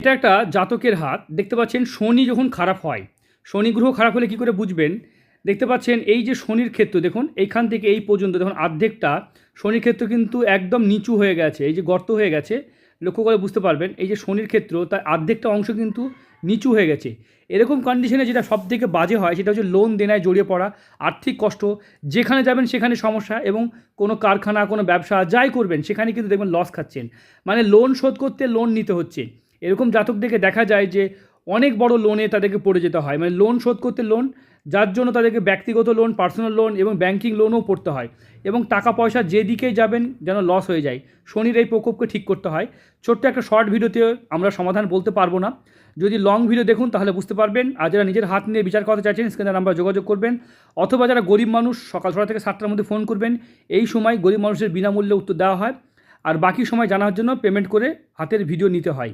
এটা একটা জাতকের হাত দেখতে পাচ্ছেন। শনি যখন খারাপ হয়, শনি গ্রহ খারাপ হলে কী করে বুঝবেন? দেখতে পাচ্ছেন এই যে শনির ক্ষেত্র দেখুন, এইখান থেকে এই পর্যন্ত দেখুন অর্ধেকটা শনির ক্ষেত্র কিন্তু একদম নিচু হয়ে গেছে, এই যে গর্ত হয়ে গেছে। লক্ষ্য করে বুঝতে পারবেন এই যে শনির ক্ষেত্র তার অর্ধেকটা অংশ কিন্তু নিচু হয়ে গেছে। এরকম কন্ডিশনে যেটা সবথেকে বাজে হয় সেটা হচ্ছে লোন দেনায় জড়িয়ে পড়া, আর্থিক কষ্ট, যেখানে যাবেন সেখানে সমস্যা, এবং কোনো কারখানা, কোনো ব্যবসা যাই করবেন সেখানে কিন্তু দেখবেন লস খাচ্ছেন। মানে লোন শোধ করতে লোন নিতে হচ্ছে। এরকম জাতকদেরকে দেখা যায় যে অনেক বড় লোনে তাদেরকে পড়ে যেতে হয়, মানে লোন শোধ করতে লোন, যার জন্য তাদেরকে ব্যক্তিগত লোন, পার্সোনাল লোন এবং ব্যাংকিং লোনও পড়তে হয়, এবং টাকা পয়সা যেদিকেই যাবেন যেন লস হয়ে যায়। শনির এই প্রকোপকে ঠিক করতে হয়। ছোট্ট একটা শর্ট ভিডিওতে আমরা সমাধান বলতে পারবো না, যদি লং ভিডিও দেখুন তাহলে বুঝতে পারবেন। আর যারা নিজের হাত নিয়ে বিচার করতে চাইছেন স্ক্রিনে নাম্বার যোগাযোগ করবেন, অথবা যারা গরিব মানুষ সকাল 6টা থেকে 7টার মধ্যে ফোন করবেন। এই সময় গরিব মানুষের বিনামূল্যে উত্তর দেওয়া হয়, আর বাকি সময় জানার জন্য পেমেন্ট করে হাতের ভিডিও নিতে হয়।